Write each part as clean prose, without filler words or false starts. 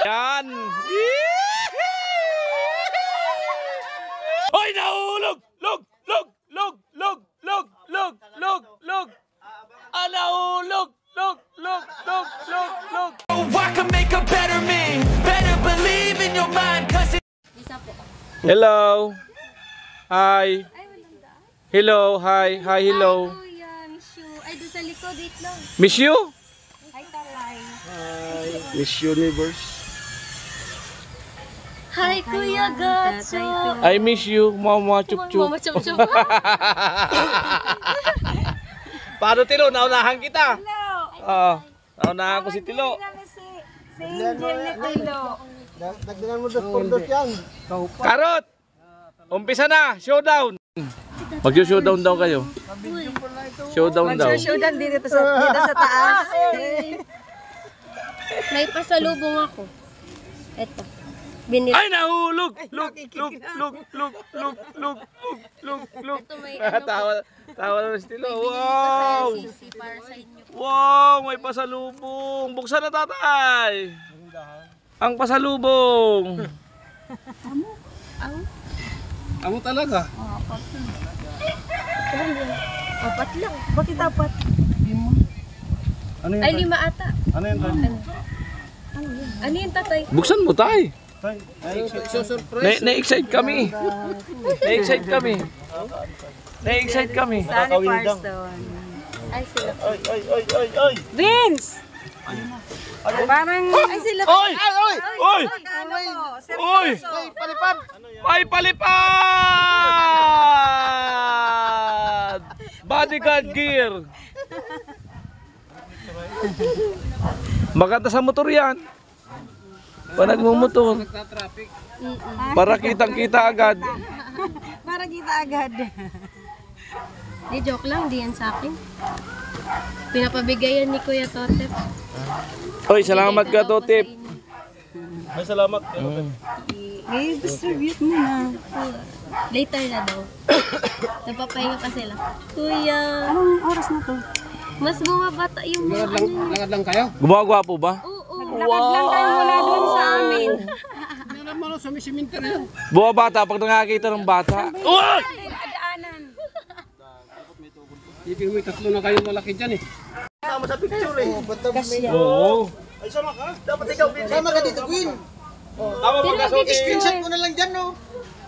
Yan. Hoy, nahulog! Log! Log! Log! Log! Log! Log! Log! Log! Nahulog! Log! Log! Log! Log! Log! I can make a better me. Better believe in your mind, cause it... Hello. Hi. Hello. Hi. Hi. Hello. Miss you. Ay, doon sa likod, wait lang. Miss you? Hi, Talay. Hi. Miss Universe. Hi, Kuya Gatso. I miss you, Mama Chup Chup. Mama Chup Chup. Paano, Tilo? Naunahan kita. Hello. Naunahan ko si Tilo. Si Angel na Tilo. Dagdagan mo dos yan. Karot! Umpisa na! Showdown! Mag-showdown daw kayo. Showdown daw. Showdown dito sa taas. May pasalubong ako. Eto. Binili. Ay, nahulog! Lug! Lug! Lug! Lug! Lug! Lug! Lug! Lug! Ito may ano. Tawa naman si Tilo. Wow! Para sa inyo. Wow! May pasalubong! Buksan na, tatay! Ang pasalubong! Amo talaga. Apat lang. Bakit dapat? Ano yun? Ay, 5 ata. Ano yun? Ano yung tatay? Buksan mo, tay! Surprise. Na-excite kami. Na-excite kami. Na-excite kami. Sunny Firestone. Ay, sila. Ay. Vince! Parang... Ay, sila. Oy! Oy! Oy! Oy! Palipad. May palipad! Bodyguard gear. Maganda sa motor yan. Pag nagmumotor. Para kitang-kita agad. Para kita agad. Di joke lang, di yan sa akin. Pinapabigayan ni Kuya Totep. Oy, salamat ka, Totep. Ay, salamat. I-distribute mo na. Later na daw. Napapahinga pa sila. Kuya, Anong oras na to? mas bumabata yung mga ano niya. Lakad lang kayo? Gumagawa po ba? Oo. Lakad lang tayo mula doon sa amin. Hindi naman sa may simenteryo yan. Buwa bata pag nakakita ng bata. Uy! Daanan. Hindi may tatlo na kayo malaki dyan eh. Sama sa picture eh. Oo. Ay, sama ka? Dapat ikaw, Queen. Sama ka dito, Queen. Tama pagkasuot eh. Screenshot mo na lang dyan, no?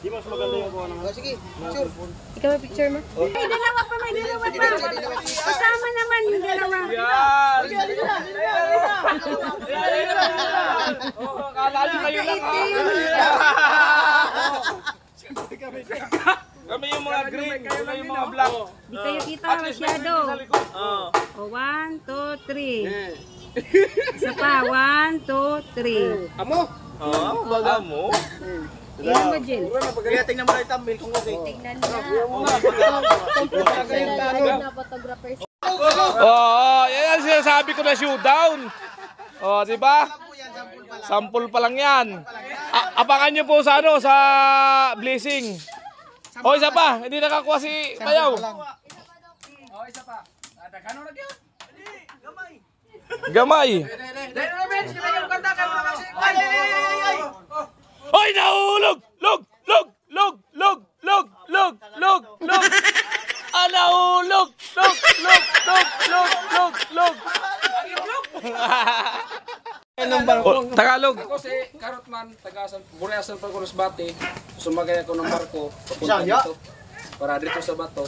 Di mas maganda yung kuha naman. Sige, picture. Ikaw may picture mo? May dalawa pa. Kasama naman yung dalawa. Yan! Oh, akala nyo kayo lang Kami yung mga green, kami yung mga black. Di kayo kita masyado. O, 1, 2, 3. Isa pa, 1, 2, 3. Amo? Oo, baga mo. Ilan mo, Jill? Kaya tingnan mo na yung thumbnail kung okay. Tignan na. Na photographers. Oo, yan ang sinasabi ko na showdown. Oh, di ba? Sample pa lang yan. Abangan nyo po sa ano, sa blessing. O, isa pa, hindi nakakuha si Bayaw. Oh, isa pa. Kano na yun? Gamay. Hoy, nahulog! Log! Log! Log! Log! Log! Log! Log! Log! Nahulog! Log! Log! Log! Log! Log! Log! Tagalog. Ako si Karotman, Bureasan pa ko ng Bate. Sumagay ako ng barko papunta dito. Para dito sa bato.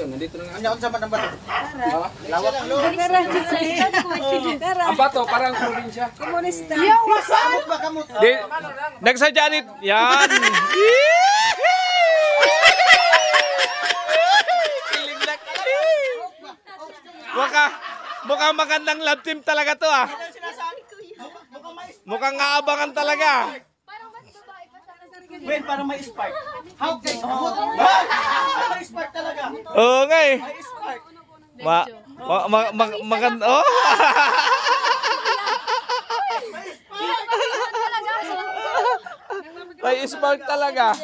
Yun, nandito na nga. Ano sa mga bato? Ha? Lawak ang loob. Ang bato, parang probinsya. Komunista. Kamot ba kamot? Nagsadya nit. Yan. Mukhang magandang love team talaga to ah. Mukhang aabangan talaga. Wait, parang may spark. How guys? May spark talaga. Oo nga eh. May spark. Maganda. Oh. May spark talaga.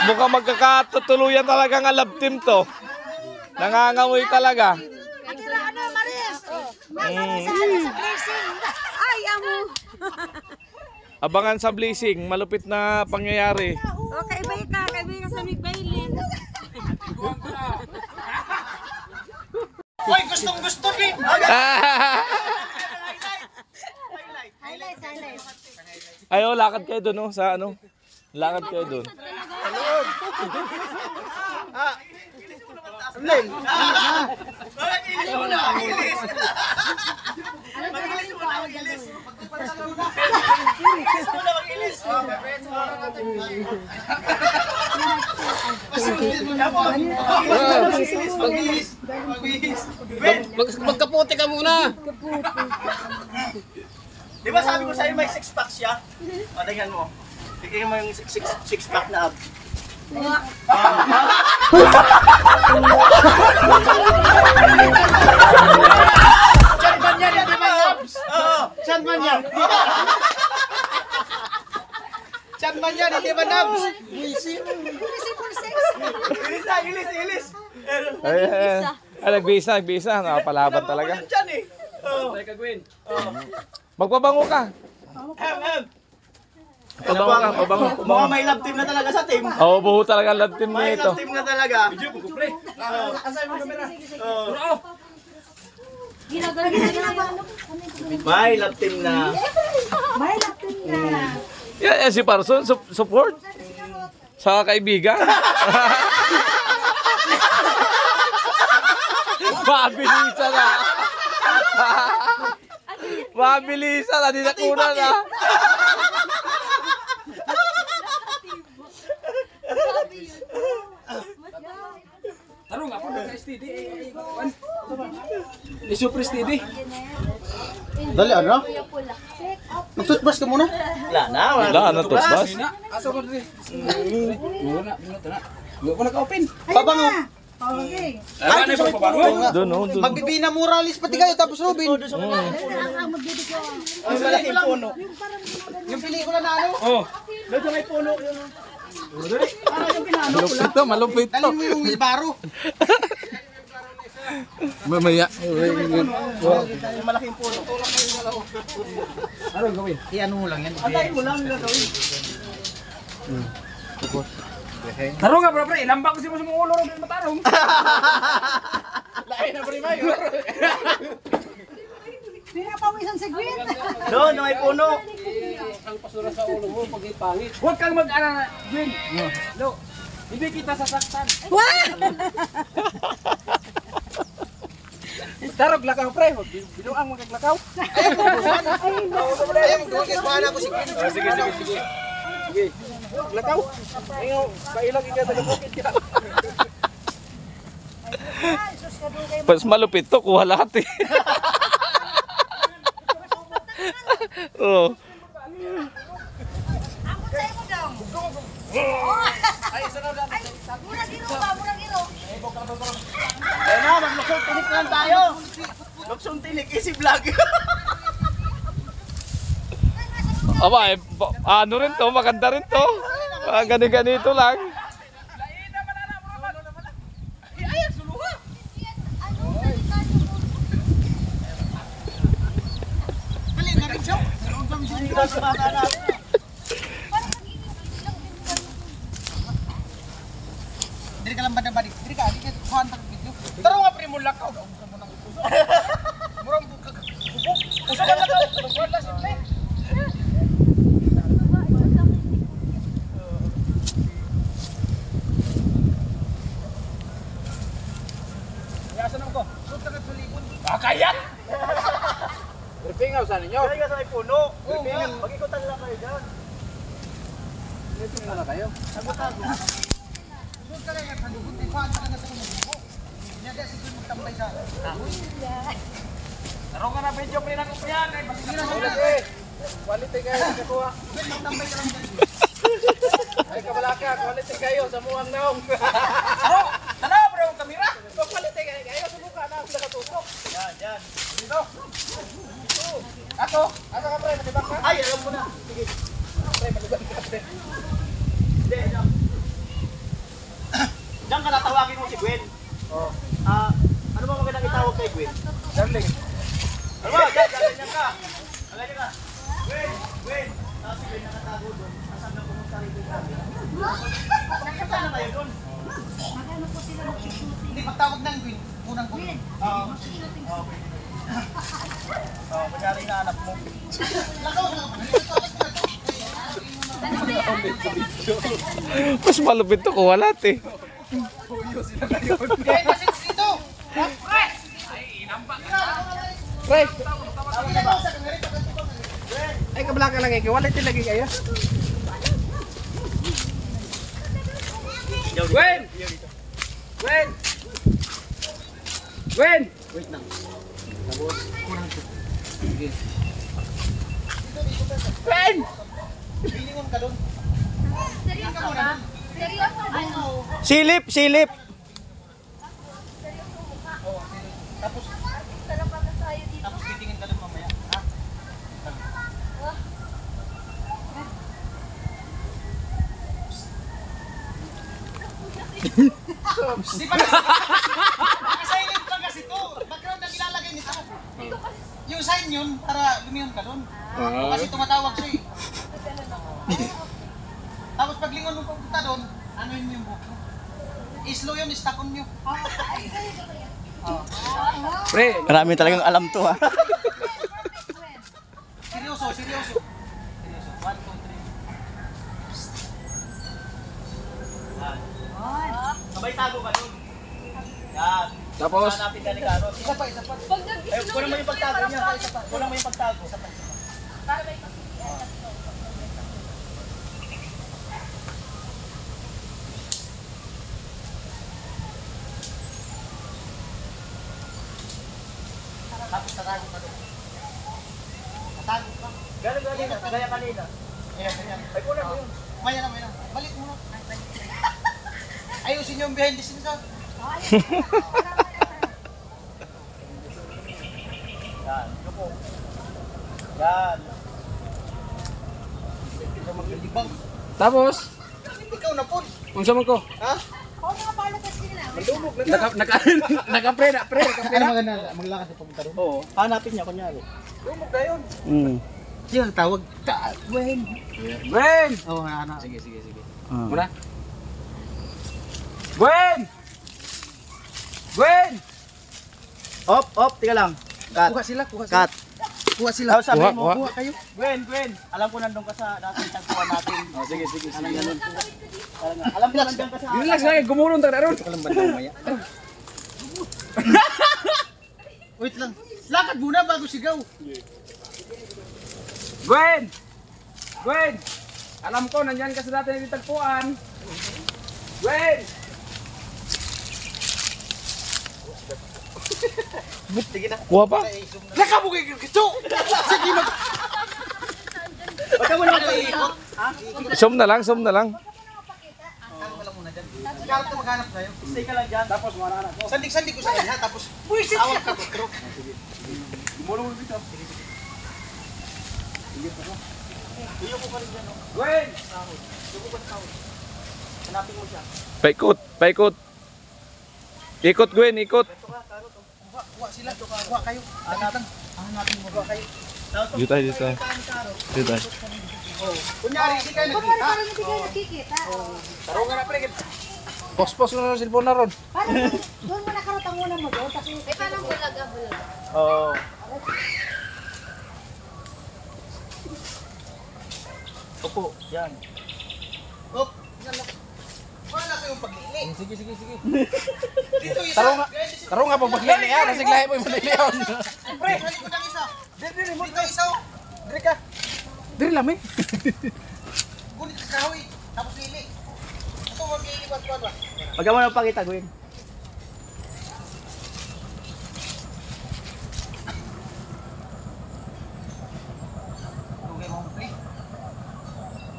Mukhang magkakatutuluyan talaga ng love team to. Nangangamoy talaga. Ay, amo. Abangan sa blessing, malupit na pangyayari. O, kaibay ka sa Migbailin. Uy, gustong gusto din. Ayo, lakad kayo doon, no? Sa ano? Lakad kayo doon. Magkapote ka muna. Di ba sabi ko sa'yo may six-pack siya? O, tingnan mo. Tingnan mo yung six-pack na abs. Saan man yan? Hindi man abs? Oo. Saan man yan? Saan man yan? Hindi man abs? Ilis na, ilis. Ay, nagbisa. Nakapalaban talaga. Diyan eh. Oo. Teka, Gwen. Magpabango ka. Pabango. Mga may love team na talaga sa team. Oo, buho talaga ang love team May nito. love team na talaga. May love team na. Yan, si Parson, support. Sa kaibigan. Mabilisan na. Mabilisan na, di na kunan na. Tarong ako na STD. Super STD. Dali, ano? Mag-toothbrush ka muna. Wala na. Wala, ano to, boss? Aso ko dali. Muna, tana. Wala ka open. Pabango. Ano na yung pabango? Doon, no? Doon. Magbibina muralis pati kayo tapos Robin. Ang malaking puno. Yung pelikula na ano? Oh. Doon sa may puno. Malupit to, malupit to. Dalhin mo yung wheelbarrow. Mamaya. Yung malaking puno. Ano gawin? I-ano mo lang yan. Antayin mo lang gagawin. Tarong nga, pre. Lambak ko si mo sa mga ulo rin matarong. Lain na pre mayo. Pinapawisan si Gwen. Doon, may puno. Ang pasura sa ulo mo pag ipangit. Huwag kang mag-alala, Gwen. No. Hindi kita sasaktan. Tarog lakaw, pre. Binuang magaglakaw. Ayun, magkuhan ako si Gwen. Sige. Lakaw. Ayaw, kailang ikata sa bukid ka. Pas malupit to, kuha lahat eh. Oo. Ayun na, magluksong tinik lang tayo. Luksong tinik, easy vlog. Aba, ano rin to, maganda rin to. Ganito lang. Diri ka lang bada-badi. Diri ka, di ka kuhan tag video. Taro nga pre mo lakaw. Murang bukag. Usa ka lakaw. Wala simple. Yasan ako. Kakayat! Ripingaw sa ninyo. Diri ka sa may puno. Mag-ikutan lang kayo dyan. Ripingaw na kayo. Sagot-sagot. Doon ka lang nga sa lubot. Kuhan ka lang sa lubot. Niyaga si Gwen magtambay sa kahoy. Tarong ka na video, pre na ko yan. Quality kayo, nakakuha. Gwen, magtambay ka lang dyan. Ay kabalaka, quality kayo sa muang naong. Ano? Tanaw bro, kamera. Quality kayo sa mukha na ako nakatutok. Yan. Dito. Ako, asa ka pre, matibak ka? Ay, alam mo na. Sige. Pre, matibak ka pre. Hindi, yan. Diyan ka natawagin mo si Gwen. Ano ba magandang itawag kay Gwen? Darling. Ano ba? Ganyan ka. Ganyan ka. Gwen. Tapos si Gwen nakatago doon. Nasaan na pumunta rin doon kami. Nakita na kayo doon. Magano po sila mag-shooting? Hindi, pagtawag ng Gwen. Unang Gwen. Oo. Oo, kunyari na anak mo. Lakaw na. Mas malupit to kung wala eh. Kaya message dito. Pre! Tawag na ba sa kangarit? Ay, kabala ka lang eh. Wala din lagi kayo. Gwen! Gwen! Gwen! Wait lang. Gwen! Bilingon ka doon. Seryoso ka? Seryoso ba? Silip, silip. Tapos titingin ka doon mamaya. Ha? Di ba naka-silent lang kasi to. Background ang ilalagay nito. Yung sign yun para lumiyon ka doon. Kasi tumatawag siya eh. Tapos pag lingon mo pupunta doon, ano yun yung buhok mo? Islo yun, istakon nyo. Pre! Marami talagang alam to ha. Seryoso, seryoso. Seryoso. 1, 2, 3. Sabay tago ka doon. Yan. Tapos? Hanapin ka ni Karot. Isa pa, isa pa. Ay, kulang mo yung pagtago niya. Isa pa. Kulang mo yung pagtago. Isa pa, isa pa. Tapos tatago ka doon. Tatago ka. Gano'n kanina, gaya kanina. Ayan, ayan. Ay, kulang mo yun. Maya na, maya na. Balik mo na. Ayusin yung behind the scenes ha. Yan, yuko. Yan. Ikaw maglilibang. Tapos? Ikaw na po. Unsa man ko? Ha? Naka-pre na, pre. Ano maganda? Maglakad sa pumunta doon? Oo. Hanapin niya, kunyari. Lumog na yun. Yan, tawag. Gwen. Gwen! Oo, ano. Sige, sige, sige. Muna. Gwen! Gwen! Op, tika lang. Cut. Kuha sila, kuha sila. Cut. Kuha sila. Tapos sabi mo, Kuha. kayo. Gwen, alam ko nandun ka sa dating tagpuan natin. Oh, sige, sige, sige. Alam ko nandun ka sa... Relax lang, gumulong tayo naroon. Wait lang. Lakad muna bago sigaw. Gwen! Gwen! Alam ko, nandyan ka sa dati ng tagpuan. Gwen! Sige na. Kuha pa. Nakabugay ka gusto. Sige mag... Huwag ka muna mag-iikot. Zoom na lang, zoom na lang. Ano ka lang muna dyan. Karot na maghanap sa'yo. Stay ka lang dyan. Tapos, mga anak ko. Sandik-sandik ko sa kanya, tapos tawag ka bro. Gumulong dito. Gwen! Hanapin mo siya. Paikot, paikot. Ikot, Gwen, ikot. Kuha sila, kuha kayo. Hanapin mo, kuha kayo. Dito tayo, dito tayo. Dito tayo. Kunyari, hindi kayo Kung nagkita. parang hindi kayo nakikita. Taro nga na, pre. Post-post ko na ng cellphone na ron. Parang doon mo nakarotang muna mo doon. Kasi parang bulaga. Oo. Opo, yan. Op. Wala kayong paglili. Sige, sige, sige. Dito isa. Taro nga. Taro nga pag maglili yan. Kasi lahi mo yung maniliyon. Pre, halikod ang isa. Dito isa. Diri ka. Diri lang, eh. Gunit ka kahoy. Tapos lili. Ito, huwag liliwat ba? Huwag ka muna pakita, Gwen. Lugay mo mo, pre.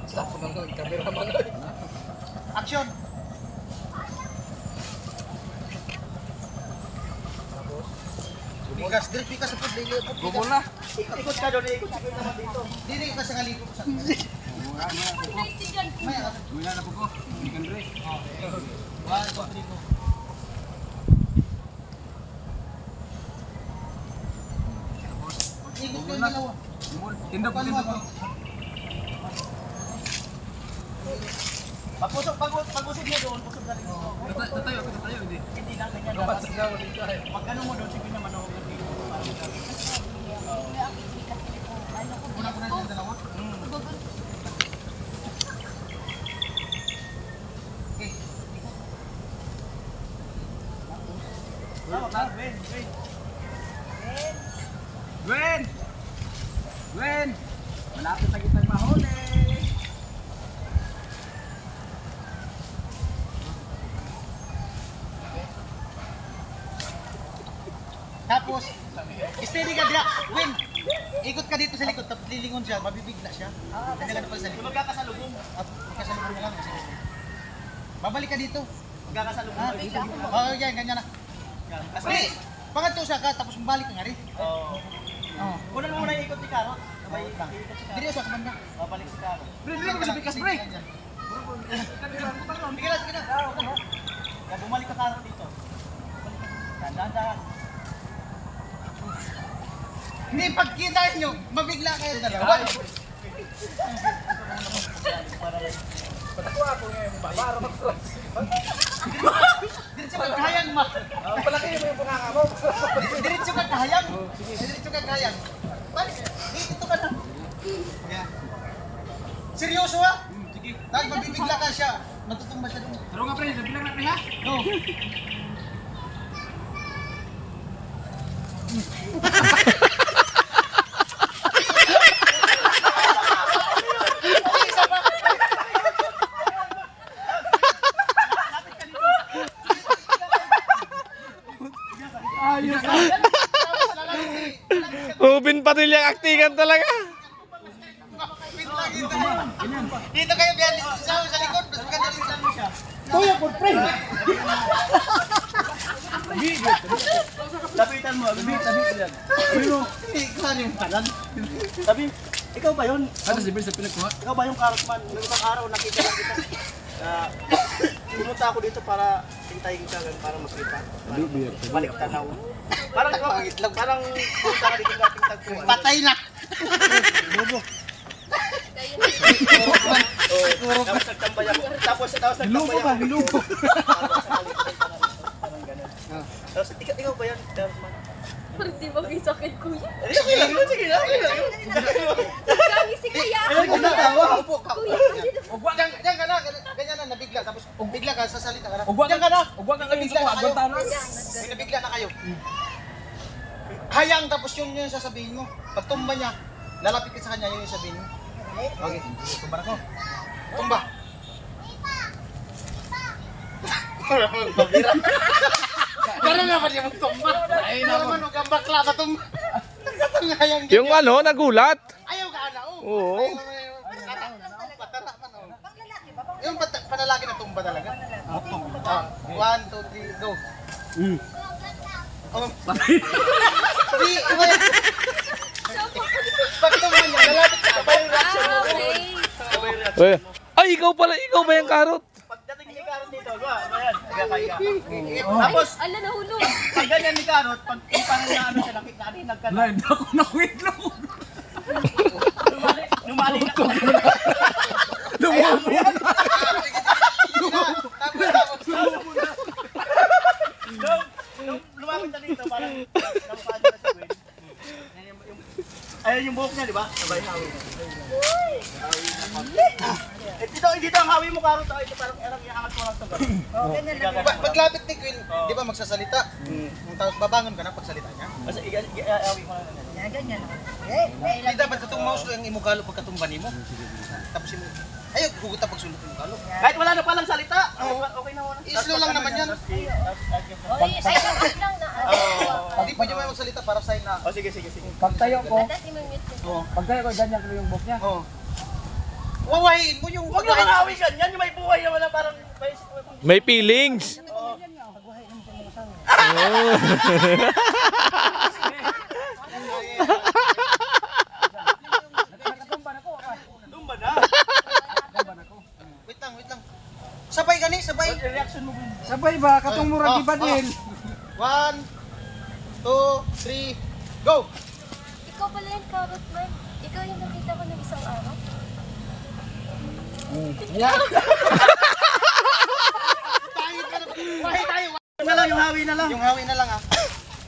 Stop mo lang yung camera mga. Action! Bigas, dili bigas sa food, dili po. Gumul na. Ikot ka doon, ikot naman dito. Dili ka sa ngaligo ko sa. Maya ka. Wala na po ko. Ikan, pre. 1, 2, 3, go. dalawa. Tindog, tindog. Pag-usog mo doon, usog na rin mo. Tatayo, hindi. Hindi lang ganyan. Pag ano mo doon, sige naman ako. Una ko na yung dalawa. Okay. Gwen! Gwen! Malapit na kitang mahuli. Tapos, steady ka dira. Win, ikot ka dito sa likod, tapos lilingon siya, mabibigla siya. Kanya ka na pala sa likod. Magkakasalubong. Magkakasalubong na lang. Babalik ka dito. Magkakasalubong. Oo, yan, ganyan na. Kasi, pangatlo siya ka, tapos bumalik ka nga rin. Oo. Una mo muna ikot ni Karo. Sabay ikot si Karo. Dito siya, kumanda. Babalik si Karo. Dito ka sa bigas, pre. Sige na. Bumalik ka Karo dito. Dahan-dahan. Hindi, pagkita nyo, mabigla kayo dalawa. Patakuha ako ngayon ba? Para Diretso ka kahayang ma. palaki mo yung panganga mo. Diretso ka kahayang. Diretso ka kahayang. Balik, dito ka na. Yeah. Seryoso ha? Sige. Dahil mabibigla ka siya. Matutumba siya doon. Pero nga pre, bilang na pre ha? No. Ruben Padilla ang aktingan talaga. Dito kayo biyan sa likod. Mas maganda rin sa siya. Lapitan mo, tabi yan. Ikaw yung kanan. Sabi, ikaw ba yun? Ano si Ben sa pinagkuha? Ikaw ba yung karotman? Nung isang araw nakita lang kita. Pumunta ako dito para hintayin ka para makita. Balik tanaw. Parang punta ka dito dating tagpuan. Patay na. Tapos nagtambay ako. Tapos nagtambay ako. Hilubo. Parang ganun. Tapos ikaw ba yan? Karotman? Parang di ba may sakit, kuya? Sige lang. Kami si kuya. Upo ka. Diyan ka na. Ganyan na, nabigla. Tapos bigla ka, sasalita ka na. Ugwa Diyan ka na. Ugwa ka ngayon sa agwantahan na. May nabigla na kayo. Hayang, tapos yun yung sasabihin mo. Pag tumba niya, lalapit ka sa kanya, yun yung sabihin mo. Okay, tumba na ko. Tumba. Gano'n naman yung tumba. Ay naman, huwag ang bakla na tumba. Hayang Yung ano, nagulat. ayaw ka na, oh. Oo. Patara man, oh. Yung panalagi na tumba talaga. 1, 2, 3, go. Oh. Di, iba yan. Pag tumba niya, lalapit ka. Okay. Ay, ikaw ba yung karot? Pagdating ni Karot dito, ayan, nagkakaya. Tapos, Ala, nahulog. pag ganyan ni Karot, pag parang na ano siya, nagkana. Blind ako na wait lang. Numali na. Nung lumapit na dito, parang namukhaan niya na si Gwen. Ayan yung buhok niya, di ba? Sabay hawi. Dito ang hawi mo, Karot. Ito parang iangat mo lang ito. Paglapit ni Queen, di ba magsasalita? Tapos babangon ka na pagsalita niya. Kasi iawi mo lang. Hindi dapat katong mouse lang yung imugalo pagkatumba ni mo. Tapos yung ayaw, guguta pagsulot yung imugalo. Kahit wala na palang salita, okay na wala. Slow lang naman yan. Oy, ay, kapit lang na. Hindi pa niya may magsalita para sign na. Oh, sige. Pagtayo ko, Dati mo mute. pagtayo ko, ganyan ko yung buhok niya. Oh. Wawahin mo yung Huwag naman hawi ganyan, yung may buhay na wala parang May feelings. Tumba na. Wait lang. Sabay gani, sabay. Reaction mo. Sabay ba? Katong murag iba din. 1, 2, 3, go! ikaw pala yung carrot man. Ikaw yung nakita ko ng isang araw. Wahi tayo. Na lang, yung hawi na lang. Yung hawi na lang ah.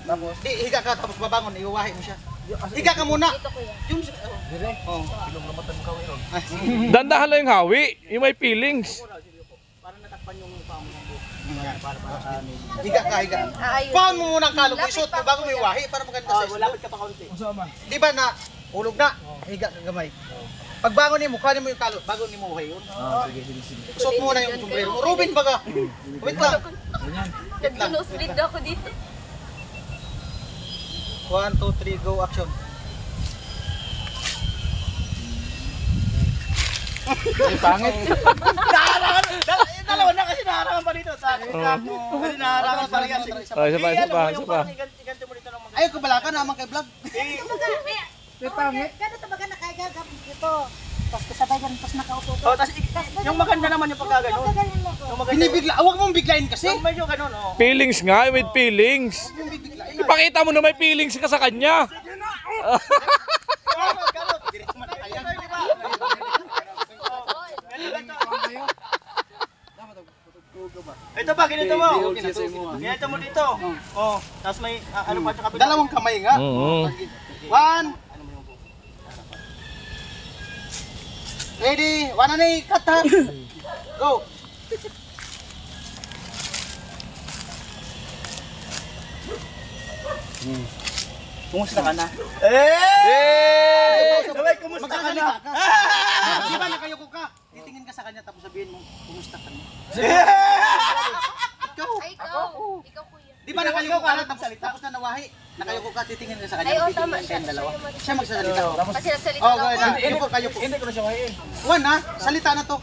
Tapos, di, higa ka tapos babangon, iwawahi mo siya. Higa ka muna. Dito kuya. Yung, oh. Dandahan lang yung hawi, yung may feelings. Higa ka, higa. Paon mo muna ang kalog mo, isuot mo bago mo iwahi para maganda sa isuot. Lapit ka pa kaunti. Di ba na, ulog na, higa ka gamay. Pag bangon mo, kuhanin mo yung kalog, bago ni mo uhay yun. Sige. Suot mo na yung sombrero. Robin baga. Wait lang. Wait lang. Nag-nosebleed ako dito. 1, 2, 3, go, action. Pangit. Dalawa na kasi naharangan pa dito. Kasi naharangan pa rin kasi. Oh, isa pa. Ayaw ko bala ka naman kay vlog. Gano'n tabaga na kaya gagawin dito. Tapos kasabay ganun, tapos nakaupo ko. Oh, tas yung maganda naman yung pagkaganon. Binibigla, huwag mong biglayin kasi. Yung medyo ganon, oh. Feelings nga, with feelings. Ipakita mo na may feelings ka sa kanya. Ito ba, ganito mo. Ganito mo dito. Oh, tapos may ano pa sa kapila. Dalawang kamay nga. Oo. 1. Ready? 1 na ni cut ha. Go. Kumusta ka na? Sabay, kumusta ka na? Di ba nakayoko ka? Titingin ka sa kanya tapos sabihin mo, kumusta ka na? Ikaw. Ay, ikaw. Ikaw kuya. Di ba nakayoko ka na tapos na nawahi? Nakayoko ka, titingin ka sa kanya. Ay, oo, titingin tama kayong siya. dalawa. Siya magsasalita. Kasi nagsalita Oh, ako. go na. Yuko kayo po. Hindi ko na siya wahiin. One ha, salita na to.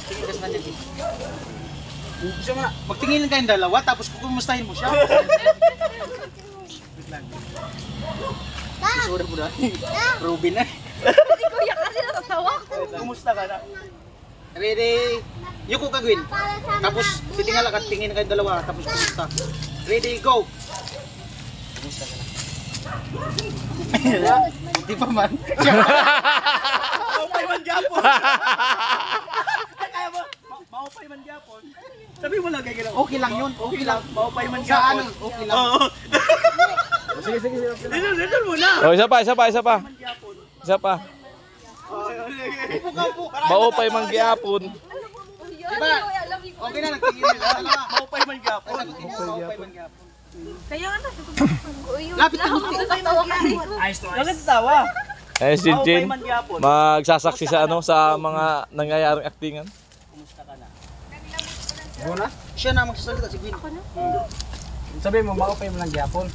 Tingin ka sa kanya. Siya nga. Magtingin kayong dalawa tapos kukumustahin mo siya. Isura mo na. Ruby na. Kasi kuya kasi natatawa. Kumusta ka na? Ready? Yuko ka, Gwyn. Tapos titingala ka, tingin kayong dalawa tapos kumusta. Ready, go! Kumusta ka na? Di pa man. Maupay man Japon. Kaya mo, maupay man Japon. Sabi mo lang kaya okay lang yun. Okay lang. Maupay man Japon. Okay lang. Sige. Dito muna. Oh, isa pa. Isa pa. Maupay man gyapon. Diba? Okay na, nagtingin nila. Maupay man Japon. Maupay man Japon. Kaya ano? Lapit ka mo. Natatawa kasi ko. Bakit tawa? Eh, si Jin, man Japon. magsasaksi sa sa mga nangyayaring aktingan. Kumusta ka na? Guna? Siya na magsasalita, si Gwyn. Sabi mo, maupay mo ng Japon.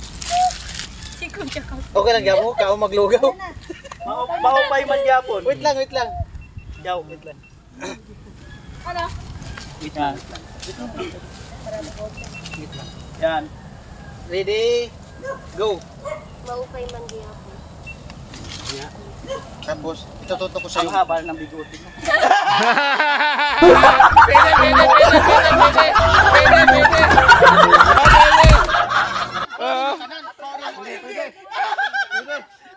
Okay lang, Gabo. Kao maglugaw. Maupay man Japon. Wait lang. Yaw, wait lang. Ano? Wait lang. Yan. Ready? Go. Maupay man di ako. Tapos, itututo ko sa'yo. Ang haba ng bigote mo.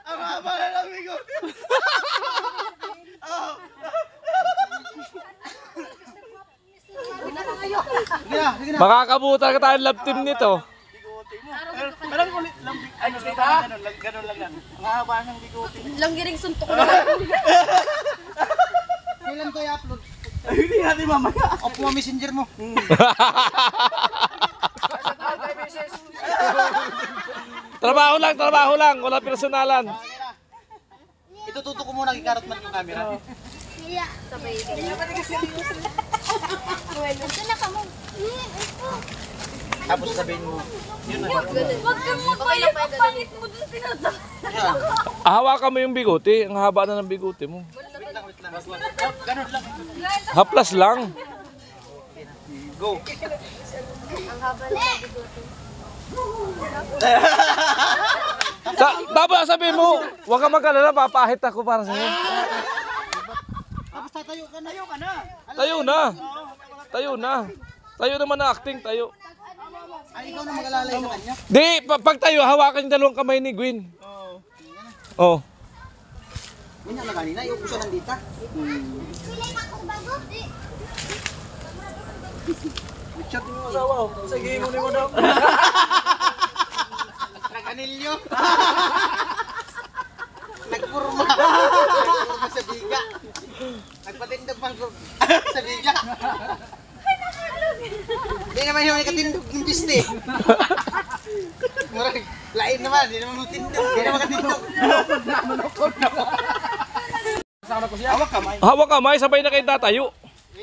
Ang haba na ng bigote. Sige na. Makakabutan ka tayong love team nito. Parang ulit lang. Ano dito? Ganun lang yan. Ang haba ng bigote. Langgiring suntok ko na. Kailan ko i-upload? Hindi natin mamaya. Off mo messenger mo. Trabaho lang. Wala personalan. Itututo ko muna kay Karot man yung camera. Sabay ganyan. Ito na ka mo. Tapos sabihin mo. Yun na. Huwag kang mapayat ang pangit mo dun sinasaktan. Hawakan mo yung bigote. Ang haba na ng bigote mo. Wait lang. Ganun lang. Haplas lang. Go. Ang haba na bigote. Dapat sabihin mo, huwag ka mag-alala, papahit ako para sa'yo. Tapos tatayo ka na. Tayo na. Tayo naman na acting, tayo. Ay, ikaw na mag-alalay sa kanya. Di, pag tayo, hawakan yung dalawang kamay ni Gwyn. Oh. Yan na kanina, yung puso nandito. Chat mo asawa ko. Sige mo ni mo daw. Nakanilyo. Nagpurma. Nagpurma sa biga. Nagpatindog pang sa biga. Hindi naman yung katindog ng piste. Murag, lain naman, hindi naman matindog. Hindi naman katindog. Hawak kamay, sabay na kayo tatayo. Hindi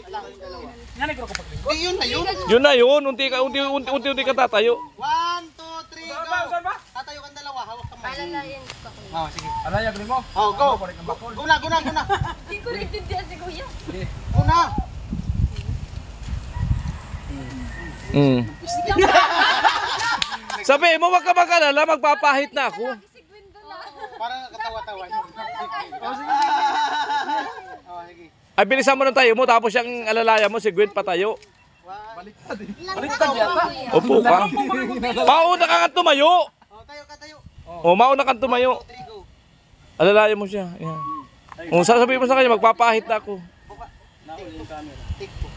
yun na yun. Yun na yun, unti ka tatayo. 1, 2, 3, go! Tatayo kang dalawa, hawak kamay. Alalayan ko. Oh, sige. Alaya, galing mo. Oh, go! Guna! Hindi ko naintindihan si Kuya. Guna! Mm. Sabi mo, wag ka mag-alala, magpapahit na ako. Parang katawa-tawa niyo. Oh, sige. Oh, sige. Ay, bilisan mo ng tayo mo, tapos yung alalaya mo, si Gwen patayo. Baliktad yata. Opo ka. Mauna ka nga tumayo. Oh, tayo ka, tayo. O, mauna kang tumayo. 3, go. Alalaya mo siya. Yan. Kung sasabihin mo sa kanya, magpapahit na ako. Take po.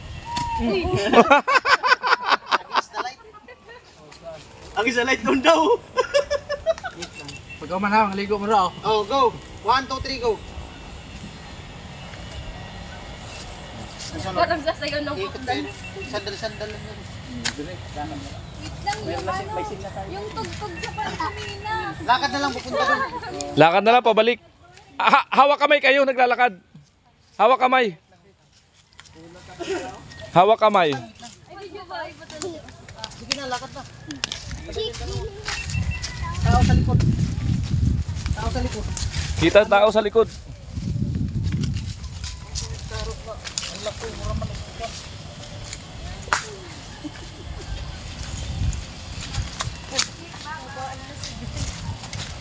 Against the light. Ang isa light doon daw. Pag man ha, ligo mo raw. Oh, go! 1, 2, 3, go! Parang sasayaw ng Ikot tayo. Sandal-sandal lang yan. Wait lang yung ano. Yung tugtog sa pantamina. Lakad na lang, pupunta doon. Lakad na lang, pabalik. Hawak kamay kayo, naglalakad. Hawak kamay. Hawak kamay. Ay, video ba? Ay, ba't ano? Sige na, lakad na. Tao sa likod. Tao sa likod. Kita tao sa likod.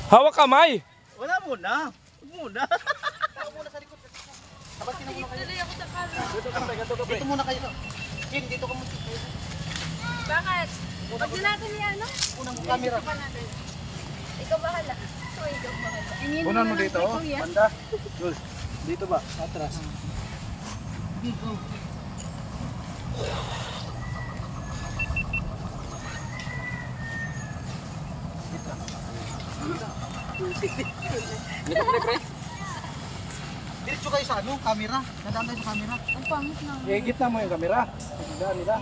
Hawak kamay. Wala muna. Huwag muna. Tao muna sa likod. Abati na muna kayo. Tuloy ako sa camera. Dito muna kayo. Kim, dito ka muna. Bakit? Pag na natin yung ano? Unang camera. Ikaw bahala. So, ikaw bahala. Unan mo dito, oh. Banda. Jules, dito ba? Atras. Dito pre, pre. Diretso kayo sa ano, camera. Nadaan tayo sa camera. Ang pangit na. Gitna mo yung kamera. Daan nila.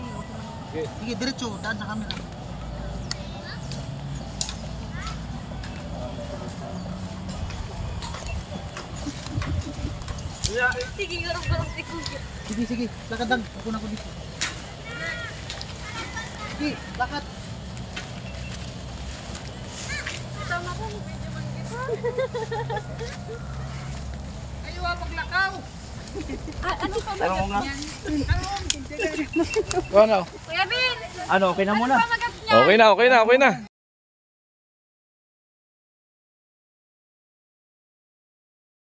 Sige, diretso. Daan sa camera. Sige, garang-garang si Kuya. Sige, sige. Lakad lang. Ako na ko dito. Sige, lakad. Tama ko, video man dito. Kayo paglakaw. Ano pa ba? Tanong nga. Ano? Kuya Bin! Ano, okay na muna? Pamagat niya! Okay na, okay na, okay na.